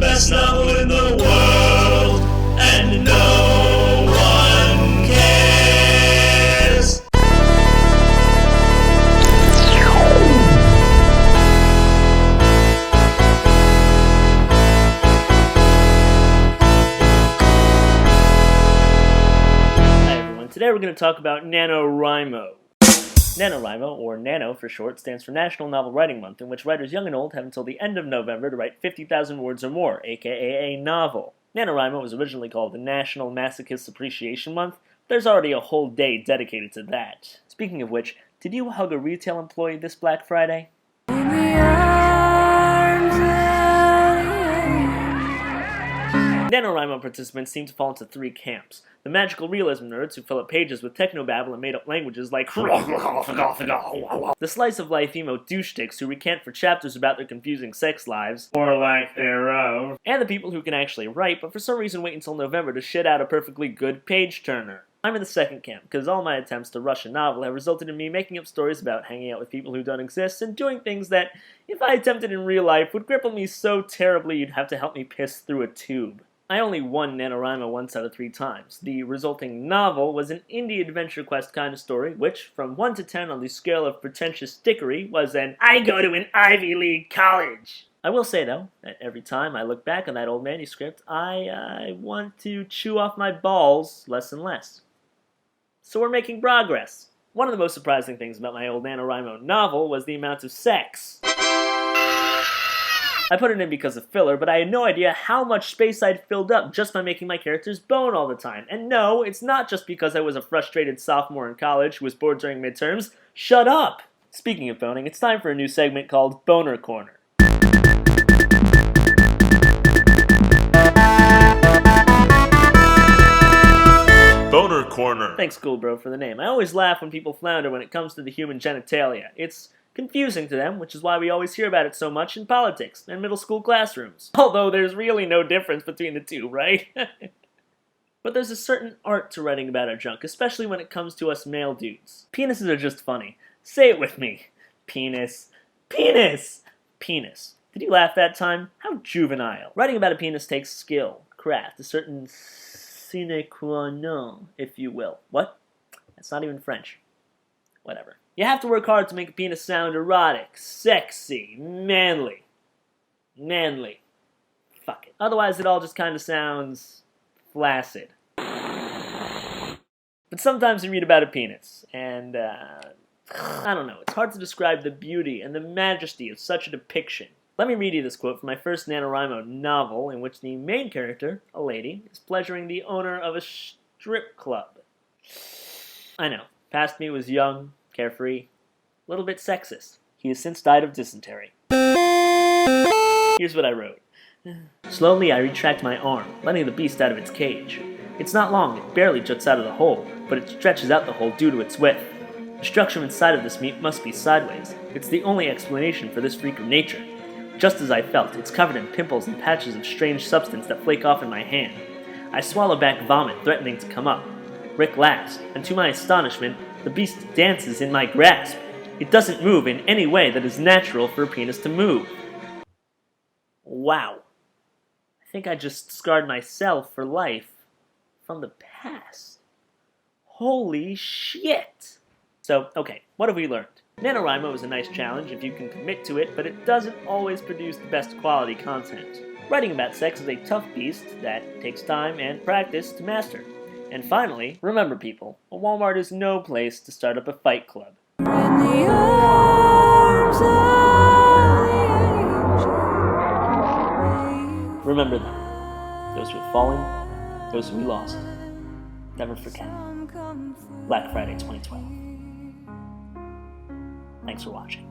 best novel in the world, and no one cares. Hi everyone, today we're going to talk about NaNoWriMo. NaNoWriMo, or NaNo for short, stands for National Novel Writing Month, in which writers young and old have until the end of November to write 50,000 words or more, aka a novel. NaNoWriMo was originally called the National Masochist Appreciation Month. There's already a whole day dedicated to that. Speaking of which, did you hug a retail employee this Black Friday? NaNoWriMo participants seem to fall into three camps. The magical realism nerds who fill up pages with technobabble and made-up languages like the slice-of-life emo douche-sticks who recant for chapters about their confusing sex lives, or lack thereof, and the people who can actually write, but for some reason wait until November to shit out a perfectly good page-turner. I'm in the second camp, because all my attempts to rush a novel have resulted in me making up stories about hanging out with people who don't exist and doing things that, if I attempted in real life, would cripple me so terribly you'd have to help me piss through a tube. I only won NaNoWriMo once out of 3 times. The resulting novel was an indie adventure quest kind of story, which, from 1 to 10 on the scale of pretentious dickery, was an I go to an Ivy League college. I will say, though, that every time I look back on that old manuscript, I want to chew off my balls less and less. So we're making progress. One of the most surprising things about my old NaNoWriMo novel was the amount of sex. I put it in because of filler, but I had no idea how much space I'd filled up just by making my characters bone all the time. And no, it's not just because I was a frustrated sophomore in college who was bored during midterms. Shut up! Speaking of boning, it's time for a new segment called Boner Corner. Boner Corner. Thanks, Cool Bro, for the name. I always laugh when people flounder when it comes to the human genitalia. It's confusing to them, which is why we always hear about it so much in politics and middle school classrooms. Although there's really no difference between the two, right? But there's a certain art to writing about our junk, especially when it comes to us male dudes. Penises are just funny. Say it with me. Penis. Penis! Penis. Did you laugh that time? How juvenile. Writing about a penis takes skill, craft, a certain sine qua non, if you will. What? That's not even French. Whatever. You have to work hard to make a penis sound erotic, sexy, manly. Manly. Fuck it. Otherwise it all just kind of sounds flaccid. But sometimes you read about a penis, and I don't know, it's hard to describe the beauty and the majesty of such a depiction. Let me read you this quote from my first NaNoWriMo novel, in which the main character, a lady, is pleasuring the owner of a strip club. I know, past me was young, carefree, a little bit sexist. He has since died of dysentery. Here's what I wrote. Slowly I retract my arm, letting the beast out of its cage. It's not long, it barely juts out of the hole, but it stretches out the hole due to its width. The structure inside of this meat must be sideways. It's the only explanation for this freak of nature. Just as I felt, it's covered in pimples and patches of strange substance that flake off in my hand. I swallow back vomit, threatening to come up. Rick laughs, and to my astonishment, the beast dances in my grasp. It doesn't move in any way that is natural for a penis to move. Wow. I think I just scarred myself for life from the past. Holy shit! So, okay, what have we learned? NaNoWriMo is a nice challenge if you can commit to it, but it doesn't always produce the best quality content. Writing about sex is a tough beast that takes time and practice to master. And finally, remember people, a Walmart is no place to start up a fight club. Remember them. Those who have fallen, those who we lost. Never forget. Black Friday 2012. Thanks for watching.